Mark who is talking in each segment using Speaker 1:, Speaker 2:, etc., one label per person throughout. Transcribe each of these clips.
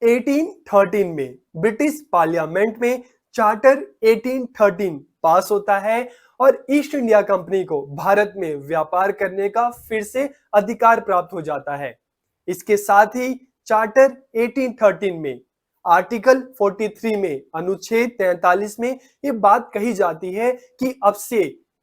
Speaker 1: 1813 में British parliament में charter 1813 पास होता है और ईस्ट इंडिया कंपनी को भारत में व्यापार करने का फिर से अधिकार प्राप्त हो जाता है। इसके साथ ही चार्टर 1813 में आर्टिकल 43 में अनुच्छेद 43 में ये बात कही जाती है कि अब से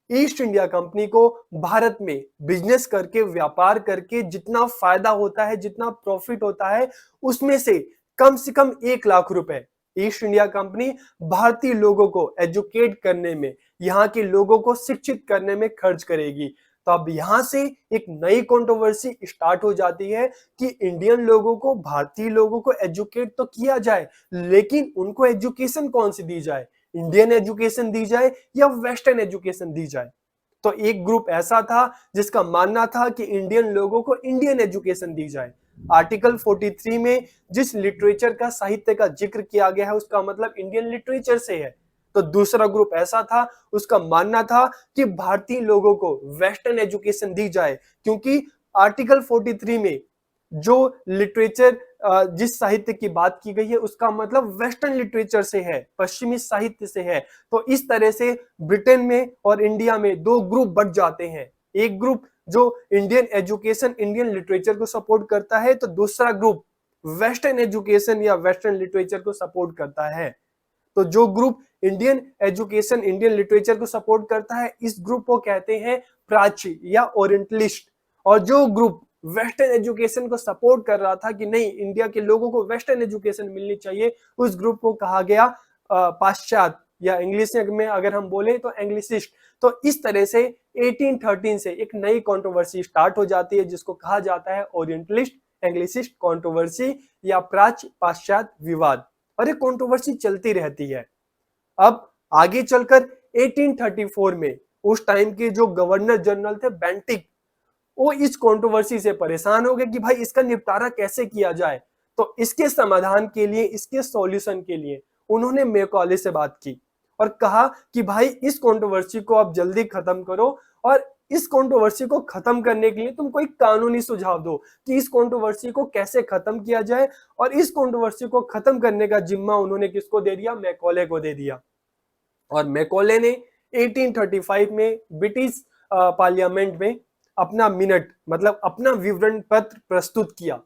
Speaker 1: ईस्ट इंडिया कंपनी को भारत में बिजनेस करके व्यापार करके जितना फायदा होता है, जितना प्रॉफिट होता है, उसमें से कम 1 लाख रुपए ईस्ट इंडिया कंपनी भारतीय लोगों को एजुकेट करने में, यहाँ के लोगों को शिक्षित करने में खर्च करेगी। तो अब यहां से एक नई कंट्रोवर्सी स्टार्ट हो जाती है कि इंडियन लोगों को, भारतीय लोगों को एजुकेट तो किया जाए, लेकिन उनको एजुकेशन कौन सी दी जाए? इंडियन एजुकेशन दी जाए या वेस्टर्न एजुकेशन दी जाए? तो एक ग्रुप ऐसा था जिसका मानना था कि इंडियन लोगों को इंडियन एजुकेशन दी जाए। आर्टिकल 43 में जिस लिटरेचर का, साहित्य का जिक्र किया गया है, उसका मतलब इंडियन लिटरेचर से है। तो दूसरा ग्रुप ऐसा था, उसका मानना था कि भारतीय लोगों को वेस्टर्न एजुकेशन दी जाए, क्योंकि आर्टिकल 43 में जो लिटरेचर, जिस साहित्य की बात की गई है, उसका मतलब वेस्टर्न लिटरेचर से है, पश्चिमी साहित्य से है। तो इस तरह से ब्रिटेन में और इंडिया में दो ग्रुप बट जाते हैं। एक ग्रुप जो इंडियन एजुकेशन, इंडियन लिटरेचर को सपोर्ट करता है, तो दूसरा ग्रुप वेस्टर्न एजुकेशन या वेस्टर्न लिटरेचर को सपोर्ट करता है। तो जो group Indian education, Indian literature को सपोर्ट करता है, इस ग्रुप को कहते हैं प्राची या ओरिएंटलिस्ट। और जो ग्रुप वेस्टर्न एजुकेशन को सपोर्ट कर रहा था कि नहीं, इंडिया के लोगों को वेस्टर्न एजुकेशन मिलनी चाहिए, उस ग्रुप को कहा गया पाश्चात्य, या इंग्लिश में अगर हम बोले तो एंग्लिसिस्ट। तो इस तरह से 1813 से एक नई कंट्रोवर्सी स्टार्ट हो जाती है, जिसको कहा जाता है ओरिएंटलिस्ट एंग्लिसिस्ट कंट्रोवर्सी या प्राच्य पाश्चात्य विवाद। और ये कंट्रोवर्सी चलती रहती है। अब आगे चलकर 1834 में उस टाइम के जो गवर्नर जनरल थे बेंटिक, वो इस कंट्रोवर्सी से परेशान हो गए कि भाई इसका निपटारा कैसे किया जाए। तो इसके समाधान के लिए, इसके सॉल्यूशन के लिए उन्होंने मैकॉले से बात की और कहा कि भाई इस कंट्रोवर्सी को आप जल्दी खत्म करो, और इस कंट्रोवर्सी को खत्म करने के लिए तुम कोई कानूनी सुझाव दो कि इस कंट्रोवर्सी को कैसे खत्म किया जाए। और इस कंट्रोवर्सी को खत्म करने का जिम्मा उन्होंने किसको दे दिया? मैकॉले को दे दिया। और मैकॉले ने 1835 में ब्रिटिश पार्लियामेंट में अपना मिनट, मतलब अपना विवरण पत्र प्रस्तुत किया।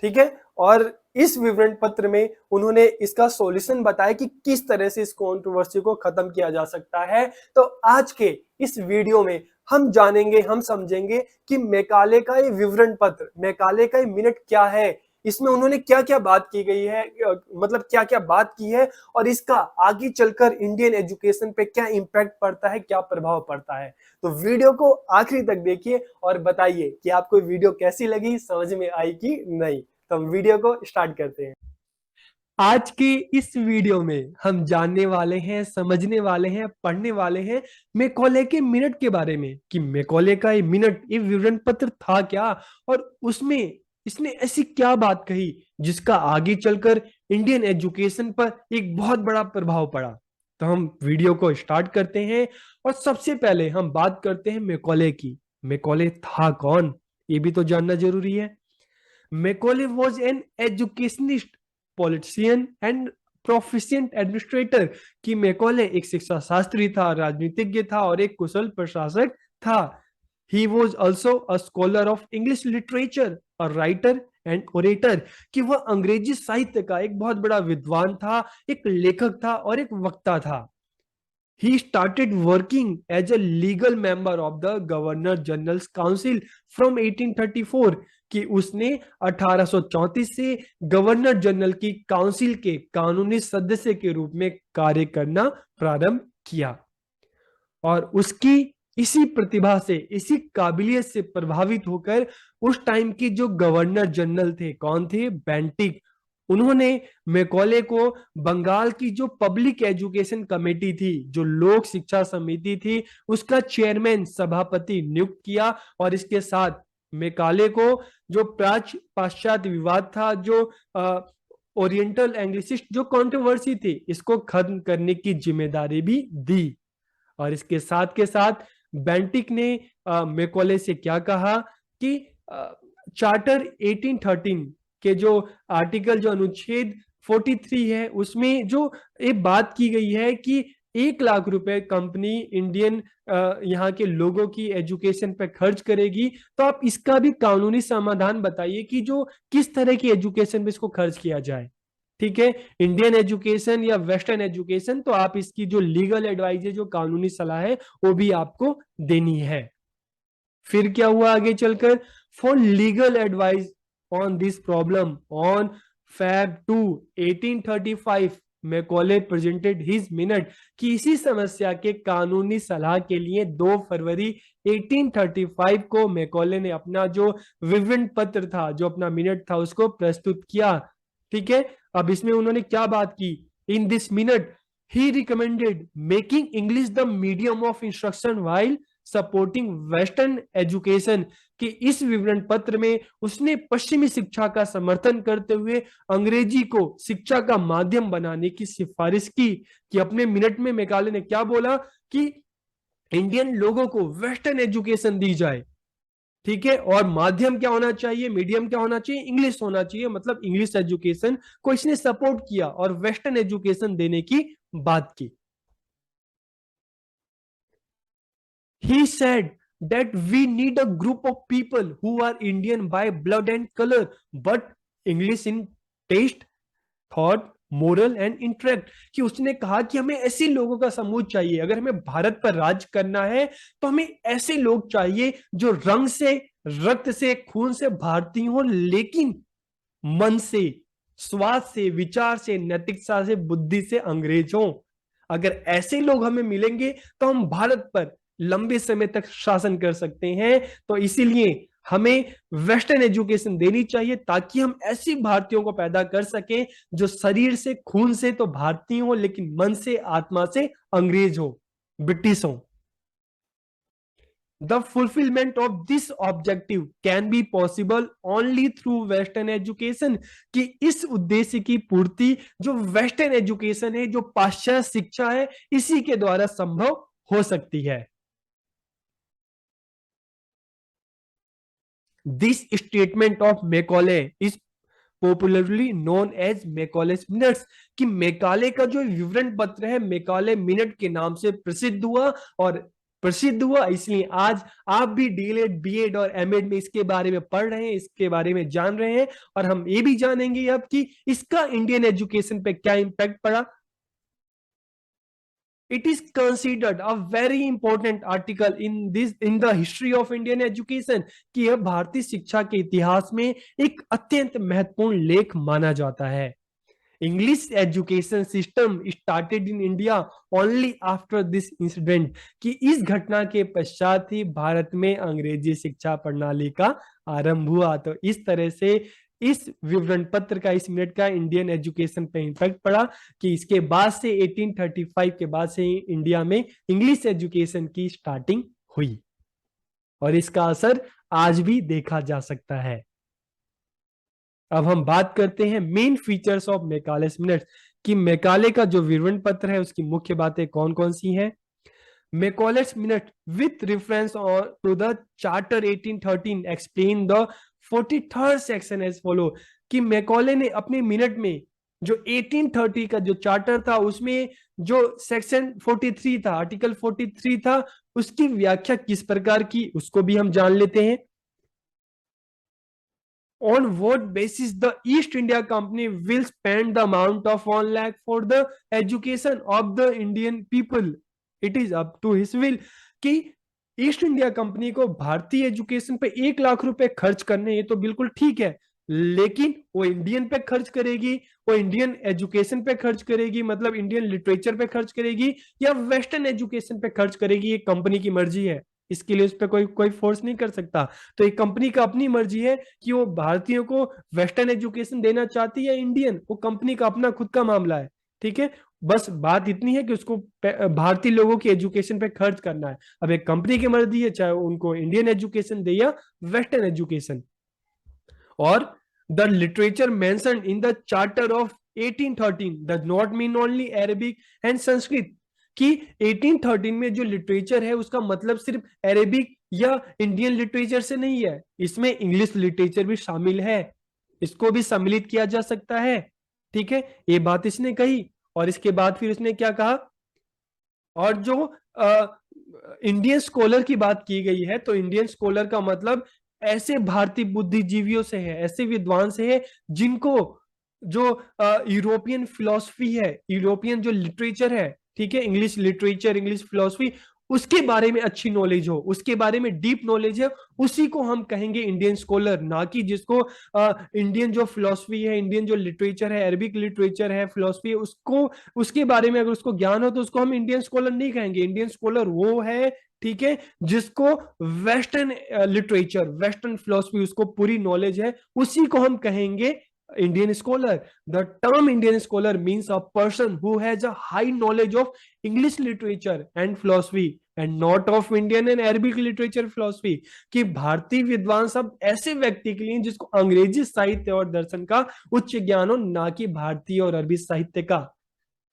Speaker 1: ठीक है, और इस विवरण पत्र में उन्होंने इसका सॉल्यूशन बताया कि किस तरह से इस कंट्रोवर्सी को खत्म किया जा सकता है। तो आज के इस वीडियो में हम जानेंगे, हम समझेंगे कि मैकाले का ये विवरण पत्र, मैकाले का ये मिनट क्या है, इसमें उन्होंने क्या क्या बात की गई है, मतलब क्या क्या बात की है, और इसका आगे चलकर इंडियन एजुकेशन पे क्या इंपैक्ट पड़ता है, क्या प्रभाव पड़ता है। तो वीडियो को आखिरी तक देखिए और बताइए कि आपको वीडियो कैसी लगी, समझ में आई कि नहीं। तो हम वीडियो को स्टार्ट करते हैं। आज की इस वीडियो में हम जानने वाले हैं, समझने वाले हैं, पढ़ने वाले हैं मैकॉले के मिनट के बारे में, कि मैकॉले का ये मिनट, ये विवरण पत्र था क्या, और उसमें इसने ऐसी क्या बात कही जिसका आगे चलकर इंडियन एजुकेशन पर एक बहुत बड़ा प्रभाव पड़ा। तो हम वीडियो को स्टार्ट करते हैं और सबसे पहले हम बात करते हैं मैकॉले की। मैकॉले था कौन, ये भी तो जानना जरूरी है। Macaulay was an educationist, politician and proficient administrator. कि मैकॉले एक शिक्षा शास्त्री था, राजनीतिज्ञ था और एक कुशल प्रशासक था। He was also a scholar of English literature, a writer and orator. कि वह अंग्रेजी साहित्य का एक बहुत बड़ा विद्वान था, एक लेखक था और एक वक्ता था। He started working as a legal member of the Governor General's Council from 1834। कि उसने 1834 से गवर्नर जनरल की काउंसिल के कानूनी सदस्य के रूप में कार्य करना प्रारंभ किया। और उसकी इसी प्रतिभा से, इसी काबिलियत से प्रभावित होकर उस टाइम की जो गवर्नर जनरल थे, कौन थे? बेंटिक। उन्होंने मैकॉले को बंगाल की जो पब्लिक एजुकेशन कमेटी थी, जो लोक शिक्षा समिति थी, उसका चेयरमैन, सभापति नियुक्त किया। और इसके साथ मैकाले को जो प्राच्य पाश्चात्य विवाद था, जो ओरिएंटल एंग्लिसिस्ट जो कंट्रोवर्सी थी, इसको खत्म करने की जिम्मेदारी भी दी। और इसके साथ के साथ बेंटिक ने मैकॉले से क्या कहा कि चार्टर 1813 के जो आर्टिकल, जो अनुच्छेद 43 है, उसमें जो एक बात की गई है कि 1 लाख रुपए कंपनी इंडियन यहाँ के लोगों की एजुकेशन पे खर्च करेगी। तो आप इसका भी कानूनी समाधान बताइए कि जो किस तरह की एजुकेशन पे इसको खर्च किया जाए। ठीक है, इंडियन एजुकेशन या वेस्टर्न एजुकेशन, तो आप इसकी जो लीगल एडवाइस है, जो कानूनी सलाह है, वो भी आपको देनी है। फिर क्या हुआ आगे चलकर, for legal advice on this problem on Feb 2 1835 Macaulay presented his minute, कि इसी समस्या के कानूनी सलाह के लिए 2 फरवरी 1835 को मैकॉले ने अपना जो विवरण पत्र था, जो अपना मिनट था, उसको प्रस्तुत किया। ठीक है, अब इसमें उन्होंने क्या बात की, in this minute he recommended making English the medium of instruction while supporting western education, कि इस विवरण पत्र में उसने पश्चिमी शिक्षा का समर्थन करते हुए अंग्रेजी को शिक्षा का माध्यम बनाने की सिफारिश की। कि अपने मिनट में मैकाले ने क्या बोला कि इंडियन लोगों को वेस्टर्न एजुकेशन दी जाए। ठीक है, और माध्यम क्या होना चाहिए, मीडियम क्या होना चाहिए, इंग्लिश होना चाहिए। मतलब इंग्लिश एजुकेशन को इसने सपोर्ट किया और वेस्टर्न एजुकेशन देने की बात की। He said that we need a group of people who are Indian by blood and color, but English in taste, thought, moral and intellect, कि उसने कहा कि हमें ऐसे लोगों का समूह चाहिए। अगर हमें भारत पर राज करना है तो हमें ऐसे लोग चाहिए जो रंग से, रक्त से, खून से भारतीय हो, लेकिन मन से, स्वाद से, विचार से, नैतिकता से, बुद्धि से अंग्रेज हो। अगर ऐसे लोग हमें मिलेंगे तो हम भारत पर लंबे समय तक शासन कर सकते हैं। तो इसीलिए हमें वेस्टर्न एजुकेशन देनी चाहिए ताकि हम ऐसे भारतीयों को पैदा कर सकें जो शरीर से, खून से तो भारतीय हो, लेकिन मन से, आत्मा से अंग्रेज हो, ब्रिटिश हो। The fulfillment of this objective can be possible only through western education, कि इस उद्देश्य की पूर्ति जो वेस्टर्न एजुकेशन है, जो पाश्चात्य शिक्षा है, इसी के द्वारा संभव हो सकती है। This statement of Macaulay is popularly known as Macaulay's minutes, कि मैकाले का जो विवरण पत्र है, मैकाले मिनट के नाम से प्रसिद्ध हुआ। और प्रसिद्ध हुआ इसलिए आज आप भी डीएलएड, बीएड और एमएड में इसके बारे में पढ़ रहे हैं, इसके बारे में जान रहे हैं। और हम ये भी जानेंगे अब कि इसका इंडियन एजुकेशन पे क्या इंपैक्ट पड़ा। It is considered a very important article in the history of Indian education, कि यह भारतीय शिक्षा के इतिहास में एक अत्यंत महत्वपूर्ण लेख माना जाता है। English education system started in India only after this incident, कि इस घटना के पश्चात ही भारत में अंग्रेजी शिक्षा प्रणाली का आरंभ हुआ। तो इस तरह से इस विवरण पत्र का, इस मिनट का इंडियन एजुकेशन पे इंपैक्ट पड़ा, कि इसके बाद से 1835 के बाद से इंडिया में इंग्लिश एजुकेशन की स्टार्टिंग हुई और इसका असर आज भी देखा जा सकता है। अब हम बात करते हैं मेन फीचर्स ऑफ मैकालेस मिनट्स, कि मैकाले का जो विवरण पत्र है उसकी मुख्य बातें कौन कौन सी हैं। Macaulay's minute with reference to the charter 1813 explain the 43rd section as follow, कि मैकॉले ने अपने मिनट में जो 1830 का जो चार्टर था, उसमें जो सेक्शन 43 था, आर्टिकल 43 था, उसकी व्याख्या किस प्रकार की, उसको भी हम जान लेते हैं। On what basis the East India Company will spend the amount of 1 lakh for the education of the Indian people? It is up to his will, कि ईस्ट इंडिया कंपनी को भारतीय एजुकेशन पे 1 लाख रुपए खर्च करने, ये तो बिल्कुल ठीक है, लेकिन वो इंडियन पे खर्च करेगी, वो इंडियन एजुकेशन पे खर्च करेगी, मतलब इंडियन लिटरेचर पे खर्च करेगी, या वेस्टर्न एजुकेशन पे खर्च करेगी, ये कंपनी की मर्जी है। इसके लिए उस पर कोई फोर्स नहीं कर सकता। तो एक कंपनी का अपनी मर्जी है कि वो भारतीयों को वेस्टर्न एजुकेशन देना चाहती है इंडियन, वो कंपनी का अपना खुद का मामला है। ठीक है, बस बात इतनी है कि उसको भारतीय लोगों की एजुकेशन पे खर्च करना है। अब एक कंपनी की मर्जी है, चाहे उनको इंडियन एजुकेशन दे या वेस्टर्न एजुकेशन। और the literature mentioned in the charter of 1813 does not mean only Arabic and Sanskrit, कि 1813 में जो लिटरेचर है उसका मतलब सिर्फ अरेबिक या इंडियन लिटरेचर से नहीं है, इसमें इंग्लिश लिटरेचर भी शामिल है। इसको भी सम्मिलित किया जा सकता है। ठीक है, ये बात इसने कही। और इसके बाद फिर उसने क्या कहा, और जो इंडियन स्कॉलर की बात की गई है, तो इंडियन स्कॉलर का मतलब ऐसे भारतीय बुद्धिजीवियों से है, ऐसे विद्वान से है जिनको जो यूरोपियन फिलॉसफी है, यूरोपियन जो लिटरेचर है, ठीक है, इंग्लिश लिटरेचर, इंग्लिश फिलॉसफी, उसके बारे में अच्छी नॉलेज हो, उसके बारे में डीप नॉलेज है, उसी को हम कहेंगे इंडियन स्कॉलर। ना कि जिसको इंडियन जो फिलॉसफी है, इंडियन जो लिटरेचर है, अरबिक लिटरेचर है, फिलॉसफी है, उसको, उसके बारे में अगर उसको ज्ञान हो तो उसको हम इंडियन स्कॉलर नहीं कहेंगे। इंडियन स्कॉलर वो है, ठीक है, जिसको वेस्टर्न लिटरेचर, वेस्टर्न फिलॉसफी, उसको पूरी नॉलेज है, उसी को हम कहेंगे Indian scholar. The term Indian scholar means a person who has a high knowledge of English literature and philosophy and not of Indian and Arabic literature philosophy. कि भारतीय विद्वान सब ऐसे व्यक्ति के लिए जिसको अंग्रेजी साहित्य और दर्शन का उच्च ज्ञान हो, ना कि भारतीय और अरबी साहित्य का।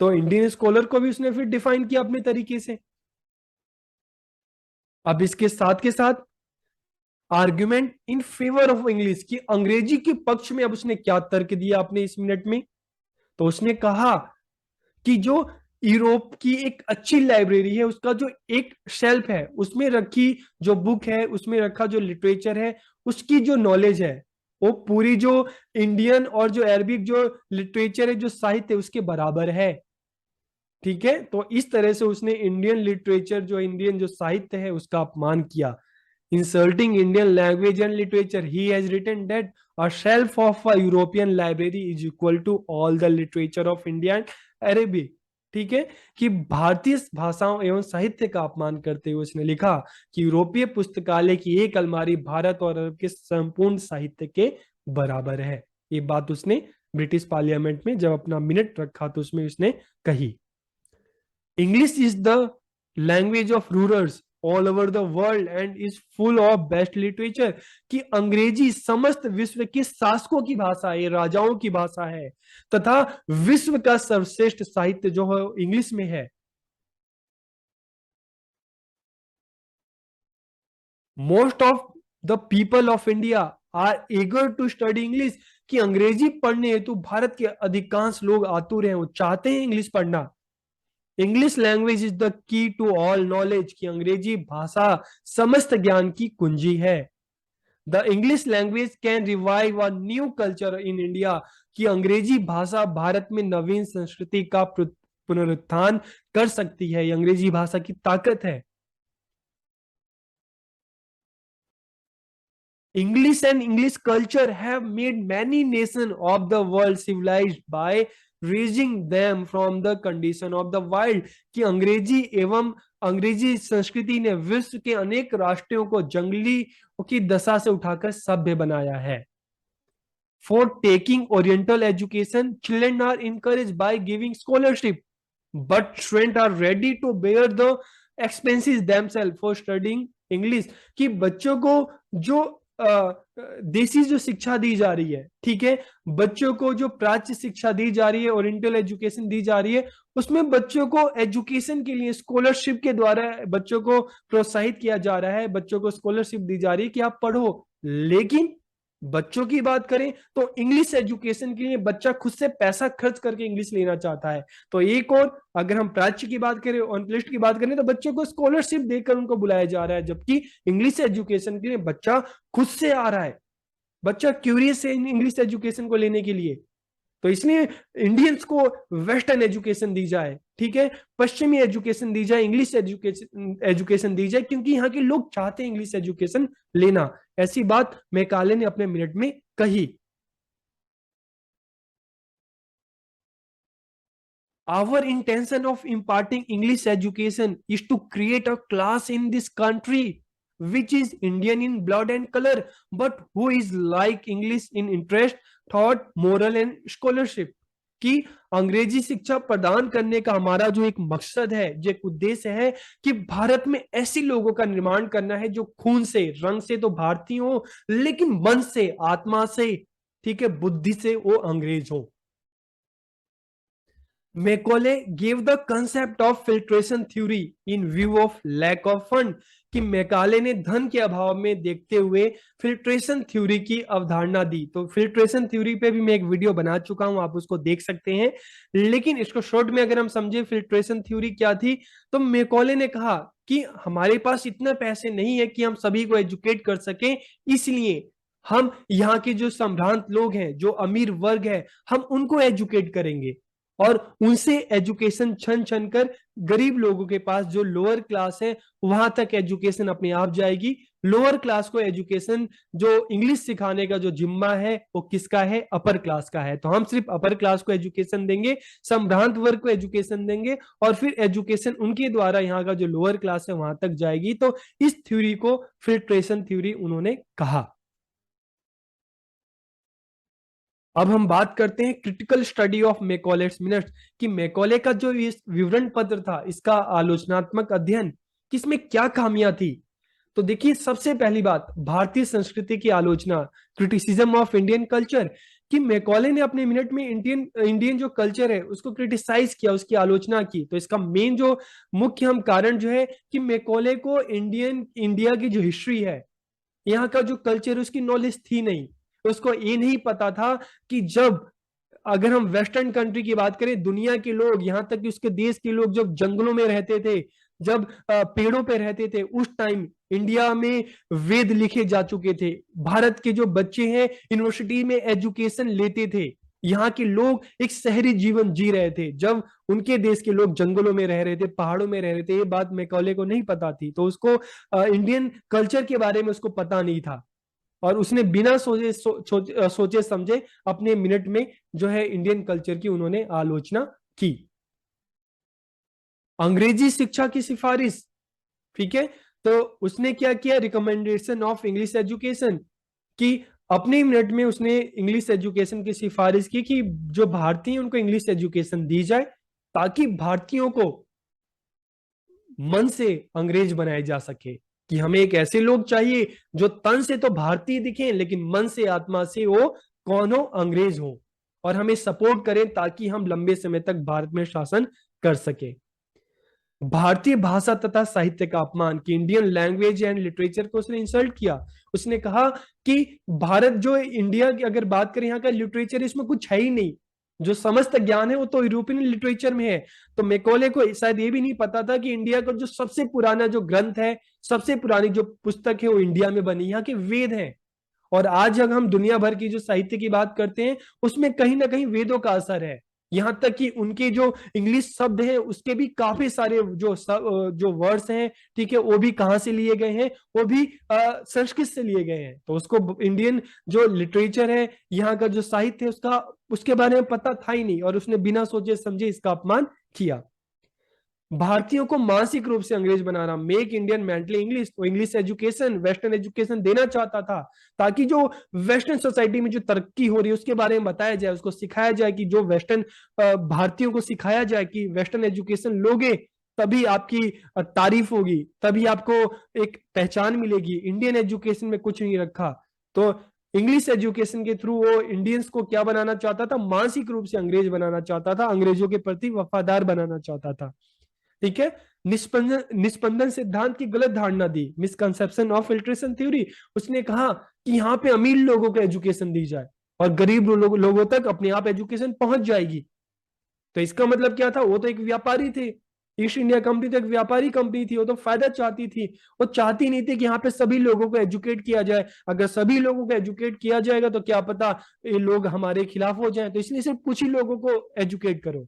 Speaker 1: तो इंडियन स्कॉलर को भी उसने फिर डिफाइन किया अपने तरीके से। अब इसके साथ के साथ argument in favour of English, की अंग्रेजी के पक्ष में अब उसने क्या तर्क दिया अपने इस मिनट में। तो उसने कहा कि जो यूरोप की एक अच्छी लाइब्रेरी है, उसका जो एक शेल्फ है, उसमें रखी जो बुक है, उसमें रखा जो लिटरेचर है, उसकी जो नॉलेज है, वो पूरी जो इंडियन और जो अरबिक जो लिटरेचर है, जो साहित्य, उसके बराबर है। ठीक है, तो इस तरह से उसने इंडियन लिटरेचर, जो इंडियन जो साहित्य है, उसका अपमान किया। Insulting Indian language and literature, he has written that a shelf of a European library is equal to all the literature of India and Arabic. ठीक है, कि भारतीय भाषाओं एवं साहित्य का अपमान करते हुए उसने लिखा कि यूरोपीय पुस्तकालय की एक अलमारी भारत और अरब के संपूर्ण साहित्य के बराबर है। ये बात उसने ब्रिटिश पार्लियामेंट में जब अपना मिनट रखा तो उसमें उसने कही। English is the language of rulers all over the world and is full of best literature, कि अंग्रेजी समस्त विश्व के शासकों की भाषा है, राजाओं की भाषा है, तथा विश्व का सर्वश्रेष्ठ साहित्य जो है इंग्लिश में है। Most of the people of India are eager to study English, कि अंग्रेजी पढ़ने हेतु भारत के अधिकांश लोग आतुर हैं, वो चाहते हैं इंग्लिश पढ़ना। English language is the key to all knowledge, की अंग्रेजी भाषा समस्त ज्ञान की कुंजी है। The English language can revive a new culture in India, की अंग्रेजी भाषा भारत में नवीन संस्कृति का पुनरुत्थान कर सकती है। अंग्रेजी भाषा की ताकत है। English and English culture have made many nations of the world civilized by raising them from the condition of the wild, कि अंग्रेजी एवं अंग्रेजी संस्कृति ने विश्व के अनेक राष्ट्रों को जंगली की दशा से उठाकर सभ्य बनाया है। For taking Oriental education, children are encouraged by giving scholarship, but students are ready to bear the expenses themselves for studying English, कि बच्चों को जो देसी जो शिक्षा दी जा रही है, ठीक है, बच्चों को जो प्राच्य शिक्षा दी जा रही है, ओरिएंटल एजुकेशन दी जा रही है, उसमें बच्चों को एजुकेशन के लिए स्कॉलरशिप के द्वारा बच्चों को प्रोत्साहित किया जा रहा है, बच्चों को स्कॉलरशिप दी जा रही है कि आप पढ़ो। लेकिन बच्चों की बात करें तो इंग्लिश एजुकेशन के लिए बच्चा खुद से पैसा खर्च करके इंग्लिश लेना चाहता है। तो एक और अगर हम प्राच्य की बात करें, ऑनलिस्ट की बात करें, तो बच्चों को स्कॉलरशिप देकर उनको बुलाया जा रहा है, जबकि इंग्लिश एजुकेशन के लिए बच्चा खुद से आ रहा है, बच्चा क्यूरियस है इंग्लिश एजुकेशन को लेने के लिए। तो इसलिए इंडियंस को वेस्टर्न एजुकेशन दी जाए, ठीक है, पश्चिमी एजुकेशन दी जाए, इंग्लिश एजुकेशन दी जाए, क्योंकि यहाँ के लोग चाहते हैं इंग्लिश एजुकेशन लेना। ऐसी बात मैकाले ने अपने मिनट में कही। Our intention of imparting English education is to create a class in this country which is Indian in blood and color, but who is like English in interest, thought, moral and scholarship. कि अंग्रेजी शिक्षा प्रदान करने का हमारा जो एक मकसद है, जो एक उद्देश्य है, कि भारत में ऐसे लोगों का निर्माण करना है जो खून से, रंग से तो भारतीय हो, लेकिन मन से, आत्मा से, ठीक है, बुद्धि से वो अंग्रेज हो। Macaulay gave the concept of filtration theory in view of lack of fund, कि मैकाले ने धन के अभाव में देखते हुए फिल्ट्रेशन थ्योरी की अवधारणा दी। तो फिल्ट्रेशन थ्योरी पे भी मैं एक वीडियो बना चुका हूं, आप उसको देख सकते हैं। लेकिन इसको शॉर्ट में अगर हम समझे फिल्ट्रेशन थ्योरी क्या थी, तो मैकाले ने कहा कि हमारे पास इतना पैसे नहीं है कि हम सभी को एजुकेट कर सकें, इसलिए हम यहाँ के जो संभ्रांत लोग हैं, जो अमीर वर्ग है, हम उनको एजुकेट करेंगे और उनसे एजुकेशन छन छन कर गरीब लोगों के पास, जो लोअर क्लास है, वहां तक एजुकेशन अपने आप जाएगी। लोअर क्लास को एजुकेशन, जो इंग्लिश सिखाने का जो जिम्मा है, वो किसका है? अपर क्लास का है। तो हम सिर्फ अपर क्लास को एजुकेशन देंगे, संभ्रांत वर्ग को एजुकेशन देंगे, और फिर एजुकेशन उनके द्वारा यहाँ का जो लोअर क्लास है वहां तक जाएगी। तो इस थ्योरी को फिल्ट्रेशन थ्योरी उन्होंने कहा। अब हम बात करते हैं क्रिटिकल स्टडी ऑफ मैकॉले's मिनट्स, कि मैकॉले का जो इस विवरण पत्र था, इसका आलोचनात्मक अध्ययन, किसमें क्या खामियां थी। तो देखिए, सबसे पहली बात, भारतीय संस्कृति की आलोचना, क्रिटिसिज्म ऑफ इंडियन कल्चर, कि मैकॉले ने अपने मिनट में इंडियन इंडियन जो कल्चर है उसको क्रिटिसाइज किया, उसकी आलोचना की। तो इसका मेन जो मुख्य हम कारण जो है कि मैकॉले को इंडिया की जो हिस्ट्री है, यहाँ का जो कल्चर, उसकी नॉलेज थी नहीं। उसको ये नहीं पता था कि जब, अगर हम वेस्टर्न कंट्री की बात करें, दुनिया के लोग, यहां तक कि उसके देश के लोग जब जंगलों में रहते थे, जब पेड़ों पे रहते थे, उस टाइम इंडिया में वेद लिखे जा चुके थे। भारत के जो बच्चे हैं यूनिवर्सिटी में एजुकेशन लेते थे। यहाँ के लोग एक शहरी जीवन जी रहे थे, जब उनके देश के लोग जंगलों में रह रहे थे, पहाड़ों में रह रहे थे। ये बात मैकॉले को नहीं पता थी, तो उसको इंडियन कल्चर के बारे में उसको पता नहीं था, और उसने बिना सोचे समझे अपने मिनट में जो है इंडियन कल्चर की उन्होंने आलोचना की। अंग्रेजी शिक्षा की सिफारिश, ठीक है, तो उसने क्या किया? रिकमेंडेशन ऑफ इंग्लिश एजुकेशन, कि अपने मिनट में उसने इंग्लिश एजुकेशन की सिफारिश की कि जो भारतीय उनको इंग्लिश एजुकेशन दी जाए, ताकि भारतीयों को मन से अंग्रेज बनाए जा सके। कि हमें एक ऐसे लोग चाहिए जो तन से तो भारतीय दिखे, लेकिन मन से, आत्मा से वो कौन हो? अंग्रेज हो, और हमें सपोर्ट करें ताकि हम लंबे समय तक भारत में शासन कर सके। भारतीय भाषा तथा साहित्य का अपमान, कि इंडियन लैंग्वेज एंड लिटरेचर को उसने इंसल्ट किया। उसने कहा कि भारत जो इंडिया की अगर बात करें, यहाँ का लिटरेचर, इसमें कुछ है ही नहीं, जो समस्त ज्ञान है वो तो यूरोपियन लिटरेचर में है। तो मैकॉले को शायद ये भी नहीं पता था कि इंडिया का जो सबसे पुराना जो ग्रंथ है, सबसे पुरानी जो पुस्तक है, वो इंडिया में बनी, यहाँ के वेद हैं। और आज अगर हम दुनिया भर की जो साहित्य की बात करते हैं, उसमें कहीं ना कहीं वेदों का असर है। यहां तक कि उनके जो इंग्लिश शब्द हैं, उसके भी काफी सारे जो वर्ड्स हैं, ठीक है, वो भी कहां से लिए गए हैं? वो भी संस्कृत से लिए गए हैं। तो उसको इंडियन जो लिटरेचर है, यहाँ का जो साहित्य है, उसके बारे में पता था ही नहीं, और उसने बिना सोचे समझे इसका अपमान किया। भारतीयों को मानसिक रूप से अंग्रेज बनाना, मेक इंडियन मेंटली इंग्लिश, तो इंग्लिश एजुकेशन, वेस्टर्न एजुकेशन देना चाहता था, ताकि जो वेस्टर्न सोसाइटी में जो तरक्की हो रही है उसके बारे में बताया जाए, उसको सिखाया जाए, कि जो वेस्टर्न भारतीयों को सिखाया जाए कि वेस्टर्न एजुकेशन लोगे तभी आपकी तारीफ होगी, तभी आपको एक पहचान मिलेगी। इंडियन एजुकेशन में कुछ नहीं रखा। तो इंग्लिश एजुकेशन के थ्रू वो इंडियंस को क्या बनाना चाहता था? मानसिक रूप से अंग्रेज बनाना चाहता था, अंग्रेजों के प्रति वफादार बनाना चाहता था। ठीक है। निस्पंदन सिद्धांत की गलत धारणा दी, मिसकंसेप्शन ऑफ फिल्ट्रेशन थ्योरी। उसने कहा कि यहाँ पे अमीर लोगों को एजुकेशन दी जाए और गरीब लोगों तक अपने आप एजुकेशन पहुंच जाएगी। तो इसका मतलब क्या था? वो तो एक व्यापारी थे, ईस्ट इंडिया कंपनी तो एक व्यापारी कंपनी थी, वो तो फायदा चाहती थी। वो चाहती नहीं थी कि यहाँ पे सभी लोगों को एजुकेट किया जाए। अगर सभी लोगों को एजुकेट किया जाएगा तो क्या पता ये लोग हमारे खिलाफ हो जाएं। तो इसलिए सिर्फ कुछ ही लोगों को एजुकेट करो,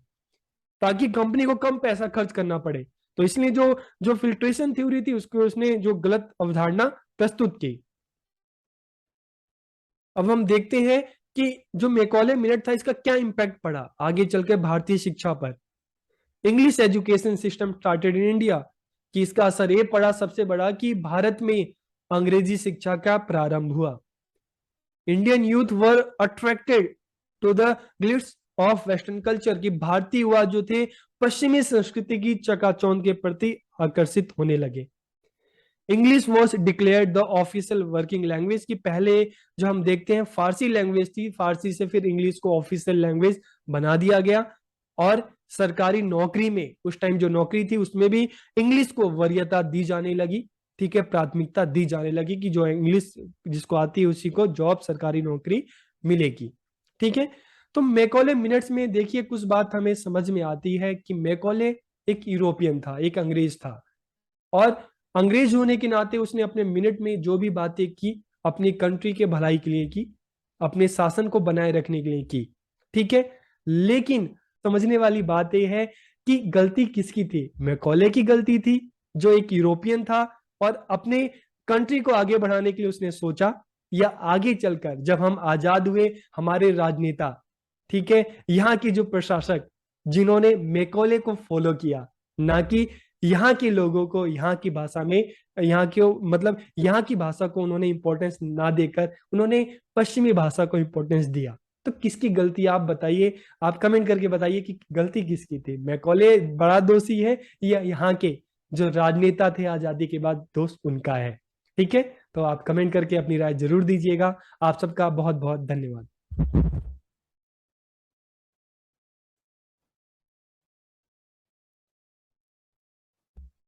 Speaker 1: ताकि कंपनी को कम पैसा खर्च करना पड़े। तो इसलिए जो जो फिल्ट्रेशन थ्योरी थी, उसको उसने जो गलत अवधारणा प्रस्तुत की। अब हम देखते हैं कि जो मैकॉले मिनट था, इसका क्या इंपैक्ट पड़ा आगे चलकर भारतीय शिक्षा पर। English education system started in India, कि इसका असर ये पड़ा सबसे बड़ा कि भारत में अंग्रेजी शिक्षा का प्रारंभ हुआ। Indian youth were attracted to the glitz of western culture, की भारतीय युवा जो थे पश्चिमी संस्कृति की चकाचौंध के प्रति आकर्षित होने लगे। English was declared the official working language, की पहले जो हम देखते हैं फारसी लैंग्वेज थी, फारसी से फिर इंग्लिश को ऑफिशियल लैंग्वेज बना दिया गया। और सरकारी नौकरी में उस टाइम जो नौकरी थी उसमें भी इंग्लिश को वरीयता दी जाने लगी। ठीक है, प्राथमिकता दी जाने लगी कि जो इंग्लिश जिसको आती है उसी को जॉब, सरकारी नौकरी मिलेगी। ठीक है, तो मैकॉले मिनट्स में देखिए कुछ बात हमें समझ में आती है कि मैकॉले एक यूरोपियन था, एक अंग्रेज था, और अंग्रेज होने के नाते उसने अपने मिनट में जो भी बातें की अपनी कंट्री के भलाई के लिए की, अपने शासन को बनाए रखने के लिए की। ठीक है, लेकिन समझने वाली बात यह है कि गलती किसकी थी? मैकॉले की गलती थी, जो एक यूरोपियन था और अपने कंट्री को आगे बढ़ाने के लिए उसने सोचा, या आगे चलकर जब हम आजाद हुए हमारे राजनेता, ठीक है, यहाँ के जो प्रशासक जिन्होंने मैकॉले को फॉलो किया, ना कि यहाँ के लोगों को यहाँ की भाषा में, यहाँ के मतलब यहाँ की भाषा को उन्होंने इंपॉर्टेंस ना देकर उन्होंने पश्चिमी भाषा को इंपॉर्टेंस दिया। तो किसकी गलती आप बताइए, आप कमेंट करके बताइए कि गलती किसकी थी? मैकॉले बड़ा दोषी है या यहाँ के जो राजनेता थे आजादी के बाद दोस्त उनका है? ठीक है, तो आप कमेंट करके अपनी राय जरूर दीजिएगा। आप सबका बहुत बहुत धन्यवाद।